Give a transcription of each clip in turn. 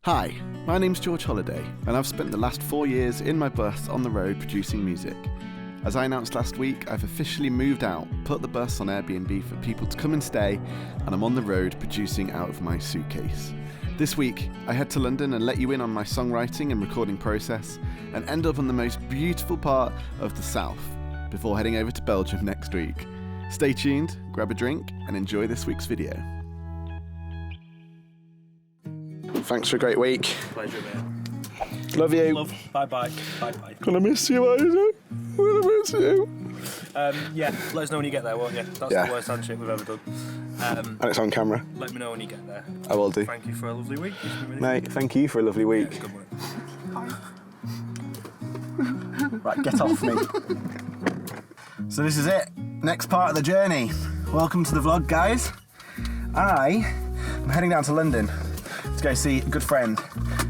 Hi, my name's George Holliday, and I've spent the last 4 years in my bus on the road producing music. As I announced last week, I've officially moved out, put the bus on Airbnb for people to come and stay, and I'm on the road producing out of my suitcase. This week, I head to London and let you in on my songwriting and recording process, and end up on the most beautiful part of the south, before heading over to Belgium next week. Stay tuned, grab a drink, and enjoy this week's video. Thanks for a great week. Pleasure, mate. Love you. Love. Bye-bye. Bye-bye. Gonna miss you, Isaac. Gonna miss you. Yeah, let us know when you get there, won't you? That's the worst handshake we've ever done. And it's on camera. Let me know when you get there. I will do. Thank you for a lovely week. Mate, thank you for a lovely week. Yeah, good work. Right, get off me. So this is it. Next part of the journey. Welcome to the vlog, guys. I'm heading down to London to go see a good friend,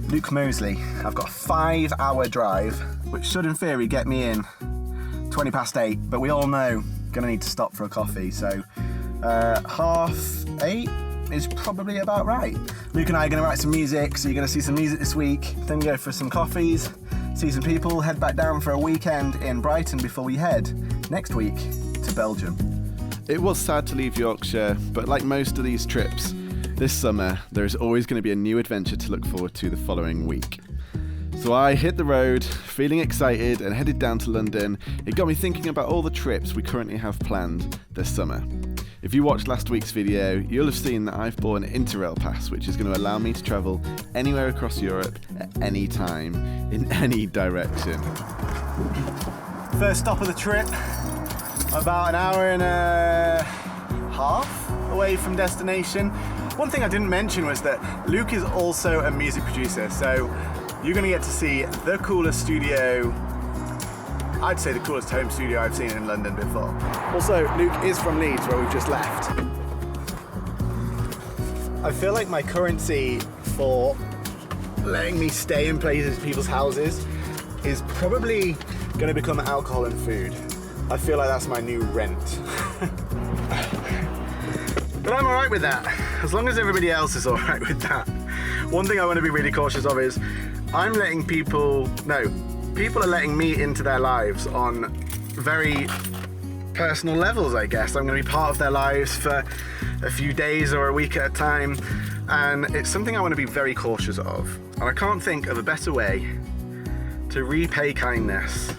Luke Mosley. I've got a 5-hour drive, which should in theory get me in 20 past 8, but we all know gonna need to stop for a coffee, so 8:30 is probably about right. Luke and I are gonna write some music, so you're gonna see some music this week, then go for some coffees, see some people, head back down for a weekend in Brighton before we head next week to Belgium. It was sad to leave Yorkshire, but like most of these trips, this summer there is always going to be a new adventure to look forward to the following week. So I hit the road, feeling excited, and headed down to London. It got me thinking about all the trips we currently have planned this summer. If you watched last week's video, you'll have seen that I've bought an Interrail pass, which is going to allow me to travel anywhere across Europe at any time, in any direction. First stop of the trip, about an hour and a half away from destination. One thing I didn't mention was that Luke is also a music producer, so you're going to get to see the coolest studio, I'd say the coolest home studio I've seen in London before. Also, Luke is from Leeds, where we've just left. I feel like my currency for letting me stay in people's houses is probably going to become alcohol and food. I feel like that's my new rent. But I'm alright with that, as long as everybody else is alright with that. One thing I want to be really cautious of is, people are letting me into their lives on very personal levels, I guess. I'm going to be part of their lives for a few days or a week at a time, and it's something I want to be very cautious of. And I can't think of a better way to repay kindness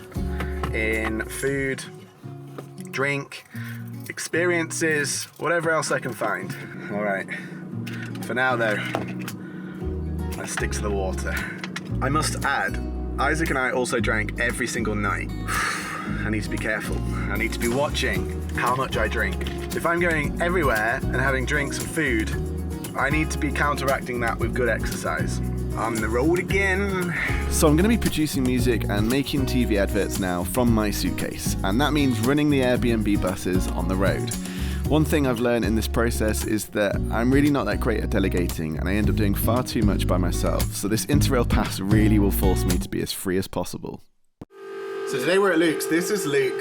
in food, drink, experiences, whatever else I can find. All right, for now though, let's stick to the water. I must add, Isaac and I also drank every single night. I need to be careful. I need to be watching how much I drink. If I'm going everywhere and having drinks and food, I need to be counteracting that with good exercise. On the road again. So I'm going to be producing music and making TV adverts now from my suitcase, and that means running the Airbnb buses on the road. One thing I've learned in this process is that I'm really not that great at delegating, and I end up doing far too much by myself, so this Interrail pass really will force me to be as free as possible. So today we're at Luke's. This is Luke.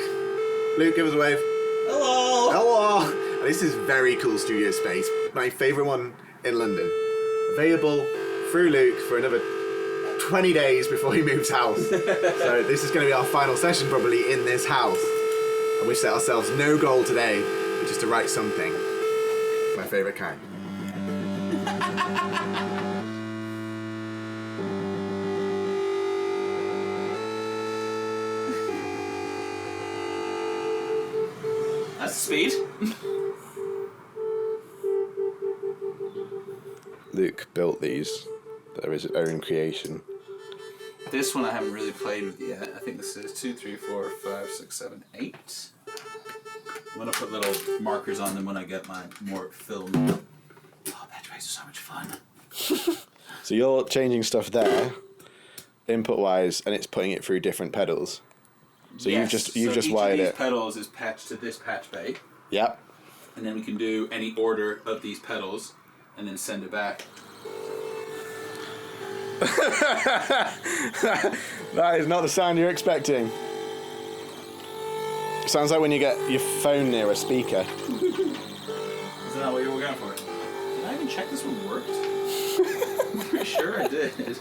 Luke, give us a wave. Hello! Hello! This is very cool studio space. My favourite one in London. Available through Luke for another 20 days before he moves house. So this is going to be our final session probably in this house. And we set ourselves no goal today, which is to write something. My favourite kind. That's speed. Luke built these. They're his own creation. This one I haven't really played with yet. I think this is 2, 3, 4, 5, 6, 7, 8. I'm gonna put little markers on them when I get my more film. Oh, Bedways are so much fun. So you're changing stuff there, input-wise, and it's putting it through different pedals. So yes. you've just wired it. it. Each pedals is patched to this patch bay. Yep. And then we can do any order of these pedals, and then send it back. That is not the sound you're expecting. Sounds like when you get your phone near a speaker. Is that what you were going for? Did I even check this one worked? I'm pretty sure I did. good.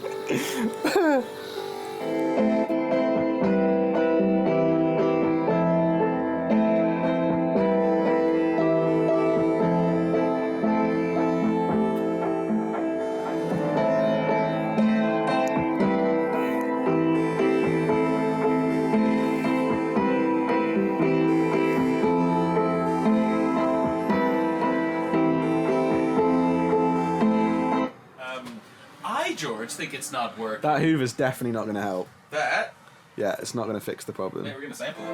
George, think it's not working. That Hoover's definitely not going to help. That? Yeah, it's not going to fix the problem. Yeah, we're going to sample it.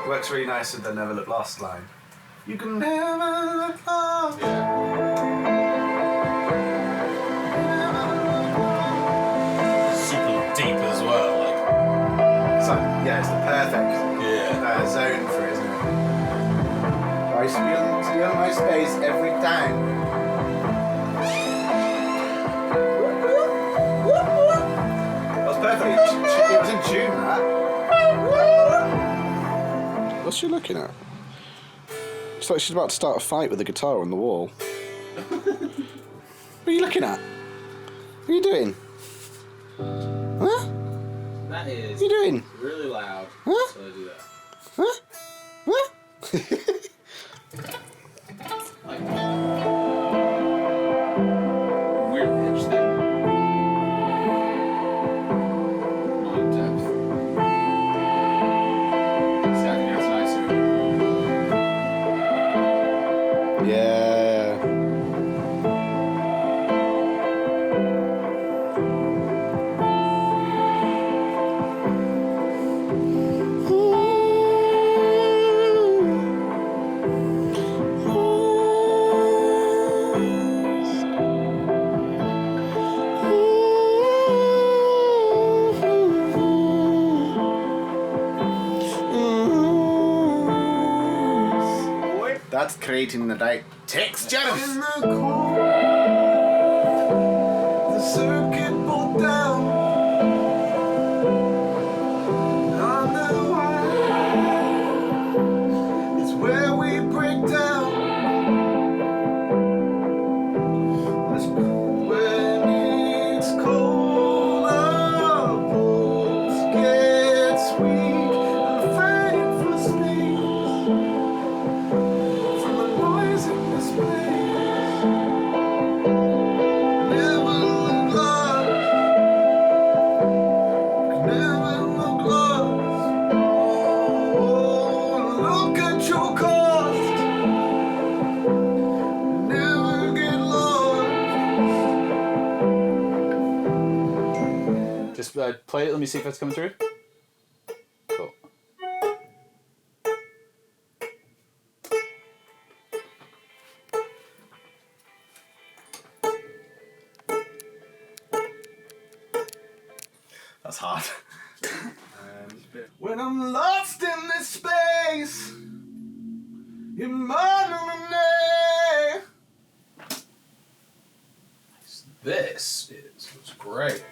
Works really nice with the Never Look Lost line. You can never look lost. Yeah. Super deep as well. Like. So, yeah, it's the perfect zone for it, isn't it? I steal my space every time. That was perfect. It was in tune, that. What's she looking at? It's like she's about to start a fight with the guitar on the wall. What are you looking at? What are you doing? Huh? That is What are you doing? really loud. Huh? So I do that. Huh? Huh? Like weird pitch thing. On depth. See, I think that's nicer. Yeah. That's creating the right texture. In the cold, the circuit pulled down. I know why. It's where we break down. It's when it's cold, our bones get weak and fighting for space. Just play it. Let me see if it's coming through. Cool. That's hard. When I'm lost in this space, you're my name. This is what's great.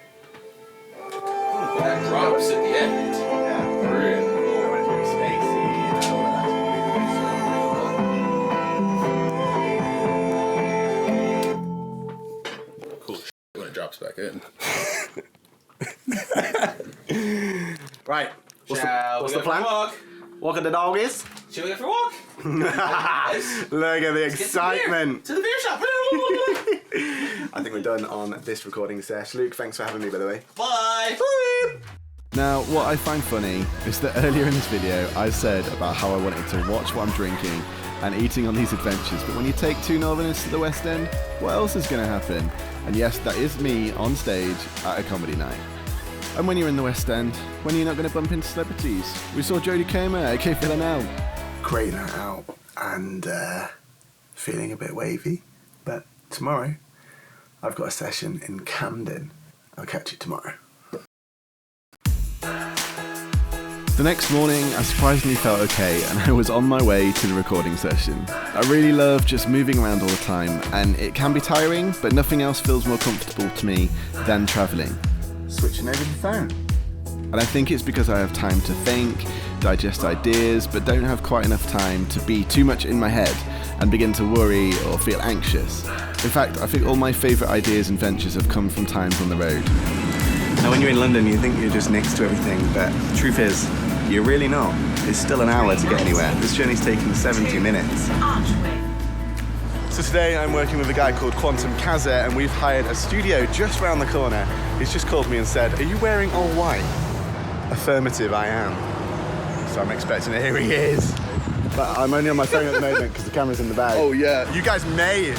That drops at the end. Yeah. Really cool. It's very spacey, Cool when it drops back in. Right. What's Shall the we go plan? for a walk? Walk at the doggies. Shall we go for a walk? Look at the excitement. To the beer shop. I think we're done on this recording sesh. Luke, thanks for having me, by the way. Bye. Now, what I find funny is that earlier in this video, I said about how I wanted to watch what I'm drinking and eating on these adventures, but when you take two Northerners to the West End, what else is going to happen? And yes, that is me on stage at a comedy night. And when you're in the West End, when you're not going to bump into celebrities? We saw Jodie Comer, okay, feeling out. Great night out, and feeling a bit wavy, but tomorrow, I've got a session in Camden. I'll catch you tomorrow. The next morning, I surprisingly felt okay, and I was on my way to the recording session. I really love just moving around all the time, and it can be tiring, but nothing else feels more comfortable to me than travelling. Switching over the phone. And I think it's because I have time to think, digest ideas, but don't have quite enough time to be too much in my head and begin to worry or feel anxious. In fact, I think all my favourite ideas and ventures have come from times on the road. Now when you're in London, you think you're just next to everything, but the truth is, you're really not. It's still an hour to get anywhere. This journey's taken 70 minutes. So today I'm working with a guy called Quantum Kaza, and we've hired a studio just round the corner. He's just called me and said, "Are you wearing all white?" Affirmative, I am. So I'm expecting it. Here he is. But I'm only on my phone at the moment because the camera's in the bag. Oh yeah. You guys may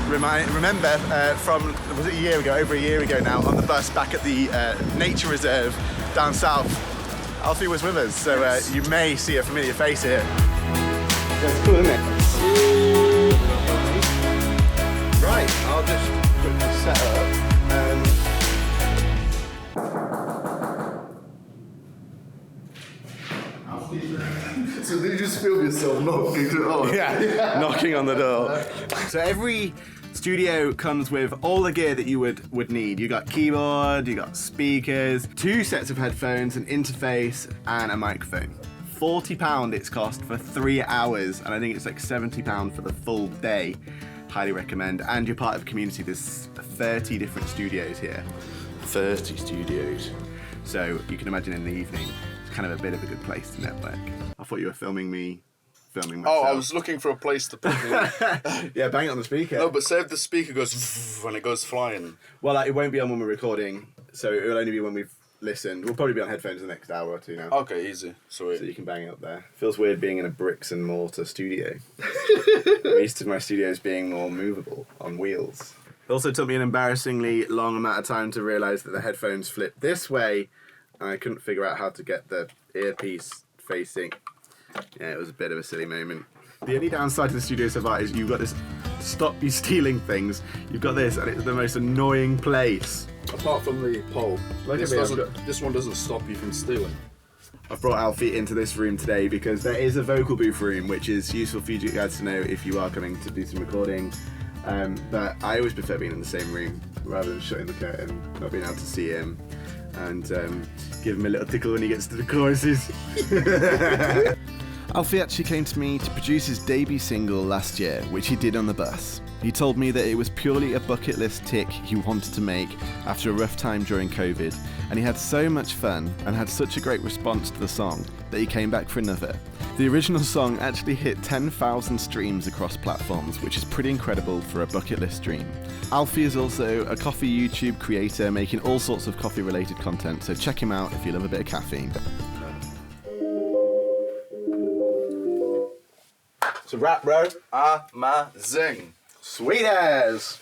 remember from, was it a year ago, over a year ago now, on the bus back at the nature reserve down south. Alfie was with us, so you may see a familiar face here. That's cool, isn't it? Right, I'll just quickly set up. So did you just feel yourself knocking to Knocking on the door. So every studio comes with all the gear that you would need. You got keyboard, you got speakers, 2 sets of headphones, an interface, and a microphone. £40 it's cost for 3 hours, and I think it's like £70 for the full day. Highly recommend. And you're part of a community. There's 30 different studios here. 30 studios. So you can imagine in the evening, it's kind of a bit of a good place to network. I thought you were filming me filming myself. Oh, I was looking for a place to put it. Yeah, bang it on the speaker. No, but say if the speaker goes when it goes flying. Well, it won't be on when we're recording, so it will only be when we've listened. We'll probably be on headphones the next hour or two now. Okay, easy. So you can bang it up there. Feels weird being in a bricks and mortar studio. I'm used to my studios being more movable, on wheels. It also took me an embarrassingly long amount of time to realise that the headphones flip this way, and I couldn't figure out how to get the earpiece facing. Yeah, it was a bit of a silly moment. The only downside to the studio so far is you've got this stop you stealing things. You've got this, and it's the most annoying place. Apart from the pole, Look this, at me, this one doesn't stop you from stealing. I've brought Alfie into this room today because there is a vocal booth room, which is useful for you guys to know if you are coming to do some recording. But I always prefer being in the same room rather than shutting the curtain, not being able to see him, and give him a little tickle when he gets to the choruses. Alfie actually came to me to produce his debut single last year, which he did on the bus. He told me that it was purely a bucket list tick he wanted to make after a rough time during COVID, and he had so much fun and had such a great response to the song that he came back for another. The original song actually hit 10,000 streams across platforms, which is pretty incredible for a bucket list dream. Alfie is also a coffee YouTube creator making all sorts of coffee related content, so check him out if you love a bit of caffeine. It's a wrap, bro. Amazing. Sweet as.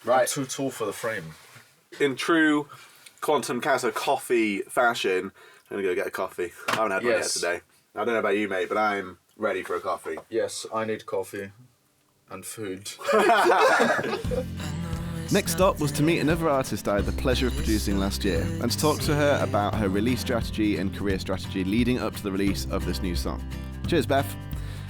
Right. Too tall for the frame. In true Quantum Kaza coffee fashion, I'm gonna go get a coffee. I haven't had one yet today. I don't know about you, mate, but I'm ready for a coffee. Yes, I need coffee and food. Next stop was to meet another artist I had the pleasure of producing last year and to talk to her about her release strategy and career strategy leading up to the release of this new song. Cheers, Beth.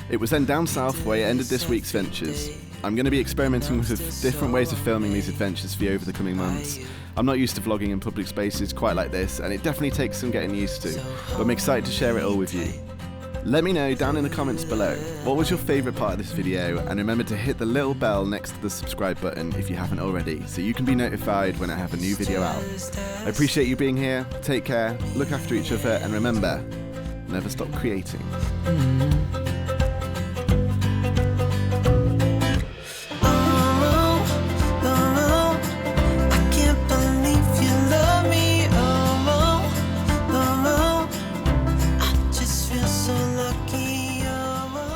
It was then down south where I ended this week's ventures. I'm going to be experimenting with different ways of filming these adventures for you over the coming months. I'm not used to vlogging in public spaces quite like this, and it definitely takes some getting used to, but I'm excited to share it all with you. Let me know down in the comments below, what was your favourite part of this video, and remember to hit the little bell next to the subscribe button if you haven't already, so you can be notified when I have a new video out. I appreciate you being here, take care, look after each other, and remember, never stop creating.